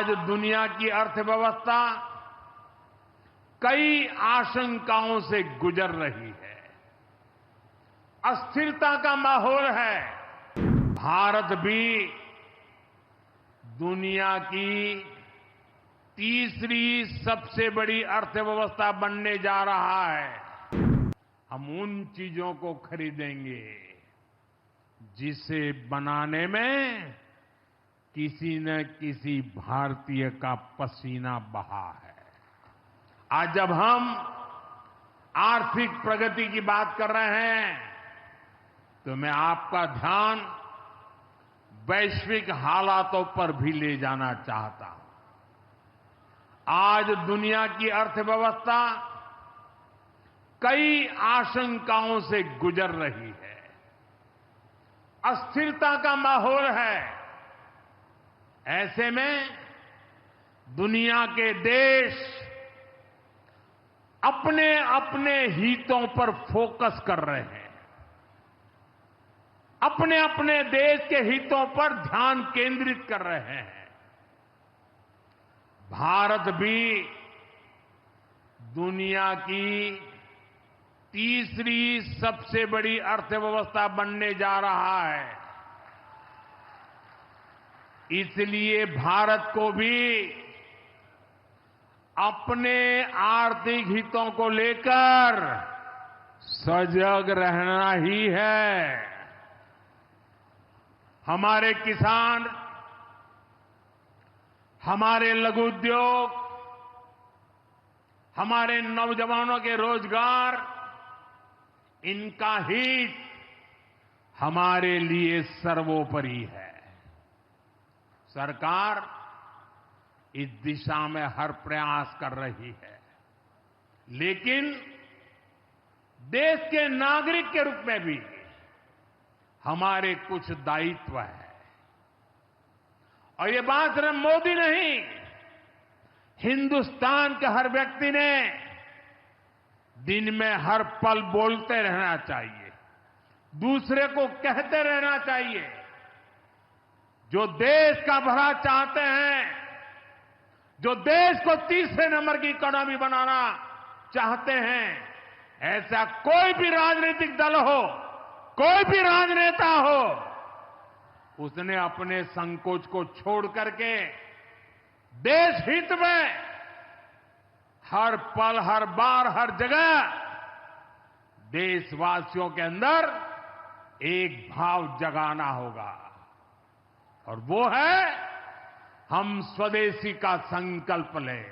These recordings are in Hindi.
आज दुनिया की अर्थव्यवस्था कई आशंकाओं से गुजर रही है। अस्थिरता का माहौल है। भारत भी दुनिया की तीसरी सबसे बड़ी अर्थव्यवस्था बनने जा रहा है। हम उन चीजों को खरीदेंगे जिसे बनाने में किसी न किसी भारतीय का पसीना बहा है। आज जब हम आर्थिक प्रगति की बात कर रहे हैं तो मैं आपका ध्यान वैश्विक हालातों पर भी ले जाना चाहता हूं। आज दुनिया की अर्थव्यवस्था कई आशंकाओं से गुजर रही है। अस्थिरता का माहौल है। ऐसे में दुनिया के देश अपने अपने हितों पर फोकस कर रहे हैं। अपने अपने देश के हितों पर ध्यान केंद्रित कर रहे हैं। भारत भी दुनिया की तीसरी सबसे बड़ी अर्थव्यवस्था बनने जा रहा है। इसलिए भारत को भी अपने आर्थिक हितों को लेकर सजग रहना ही है। हमारे किसान, हमारे लघु उद्योग, हमारे नौजवानों के रोजगार, इनका हित हमारे लिए सर्वोपरि है। सरकार इस दिशा में हर प्रयास कर रही है, लेकिन देश के नागरिक के रूप में भी हमारे कुछ दायित्व है। और ये बात सिर्फ मोदी नहीं, हिंदुस्तान के हर व्यक्ति ने दिन में हर पल बोलते रहना चाहिए, दूसरे को कहते रहना चाहिए। जो देश का भला चाहते हैं, जो देश को तीसरे नंबर की इकोनॉमी बनाना चाहते हैं, ऐसा कोई भी राजनीतिक दल हो, कोई भी राजनेता हो, उसने अपने संकोच को छोड़ करके देश हित में हर पल, हर बार, हर जगह देशवासियों के अंदर एक भाव जगाना होगा, और वो है हम स्वदेशी का संकल्प लें।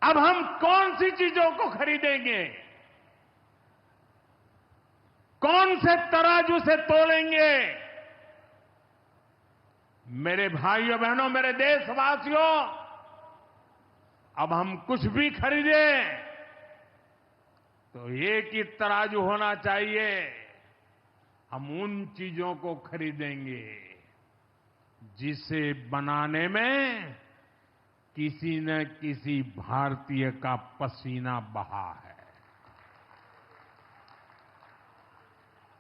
अब हम कौन सी चीजों को खरीदेंगे, कौन से तराजू से तोलेंगे? मेरे भाइयों बहनों, मेरे देशवासियों, अब हम कुछ भी खरीदें तो एक ही तराजू होना चाहिए। हम उन चीजों को खरीदेंगे जिसे बनाने में किसी न किसी भारतीय का पसीना बहा है।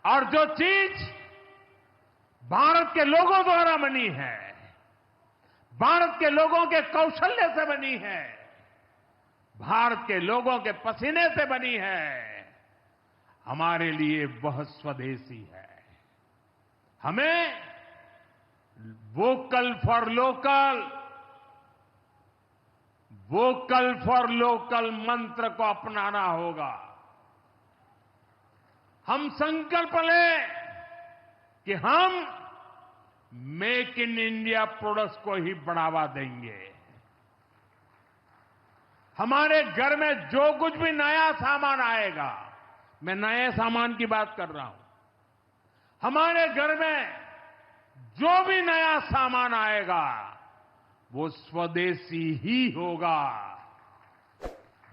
और जो चीज भारत के लोगों द्वारा बनी है, भारत के लोगों के कौशल्य से बनी है, भारत के लोगों के पसीने से बनी है, हमारे लिए वह स्वदेशी है। हमें vocal for local, vocal for local मंत्र को अपनाना होगा। हम संकल्प लें कि हम मेक इन इंडिया प्रोडक्ट्स को ही बढ़ावा देंगे। हमारे घर में जो कुछ भी नया सामान आएगा, मैं नए सामान की बात कर रहा हूं, हमारे घर में जो भी नया सामान आएगा वो स्वदेशी ही होगा।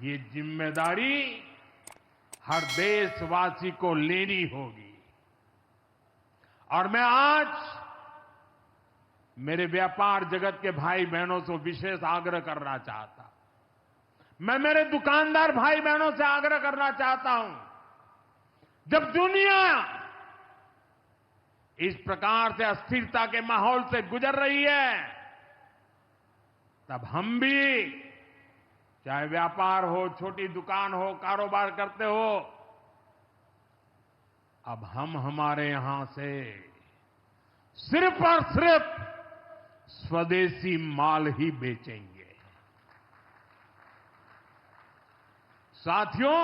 ये जिम्मेदारी हर देशवासी को लेनी होगी। और मैं आज मेरे व्यापार जगत के भाई बहनों से विशेष आग्रह करना चाहता हूं। मैं मेरे दुकानदार भाई बहनों से आग्रह करना चाहता हूं, जब दुनिया इस प्रकार से अस्थिरता के माहौल से गुजर रही है, तब हम भी, चाहे व्यापार हो, छोटी दुकान हो, कारोबार करते हो, अब हम हमारे यहां से सिर्फ और सिर्फ स्वदेशी माल ही बेचेंगे। साथियों,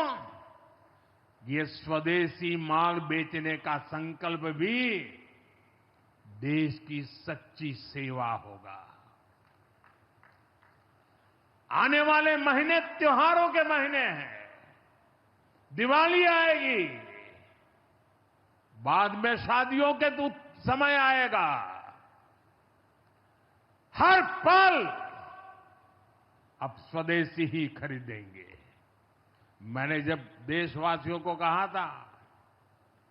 ये स्वदेशी माल बेचने का संकल्प भी देश की सच्ची सेवा होगा। आने वाले महीने त्योहारों के महीने हैं, दिवाली आएगी, बाद में शादियों के समय आएगा। हर पल अब स्वदेशी ही खरीदेंगे। मैंने जब देशवासियों को कहा था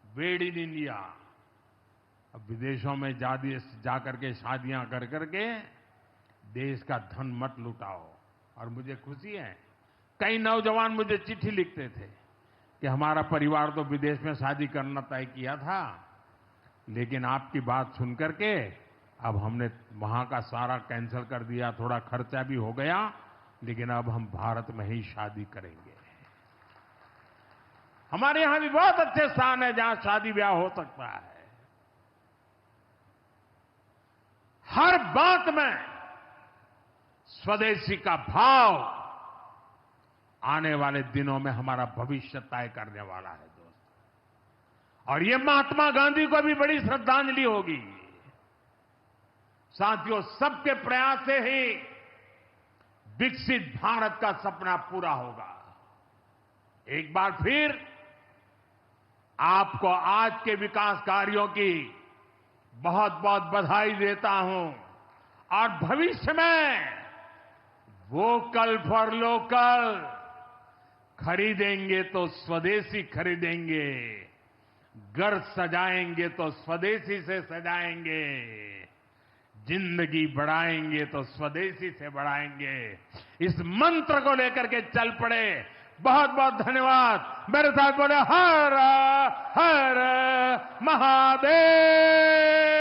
मेड इन इंडिया, अब विदेशों में जाकर के शादियां कर करके देश का धन मत लुटाओ। और मुझे खुशी है, कई नौजवान मुझे चिट्ठी लिखते थे कि हमारा परिवार तो विदेश में शादी करना तय किया था, लेकिन आपकी बात सुन करके अब हमने वहां का सारा कैंसिल कर दिया, थोड़ा खर्चा भी हो गया, लेकिन अब हम भारत में ही शादी करेंगे। हमारे यहां भी बहुत अच्छे स्थान है जहां शादी ब्याह हो सकता है। हर बात में स्वदेशी का भाव आने वाले दिनों में हमारा भविष्य तय करने वाला है दोस्तों। और ये महात्मा गांधी को भी बड़ी श्रद्धांजलि होगी। साथियों, सबके प्रयास से ही विकसित भारत का सपना पूरा होगा। एक बार फिर आपको आज के विकास कार्यों की बहुत बहुत बधाई देता हूं और भविष्य में वोकल फॉर लोकल, खरीदेंगे तो स्वदेशी खरीदेंगे, घर सजाएंगे तो स्वदेशी से सजाएंगे, जिंदगी बढ़ाएंगे तो स्वदेशी से बढ़ाएंगे। इस मंत्र को लेकर के चल पड़े। बहुत बहुत धन्यवाद। मेरे साथ बोले हर हर महादेव।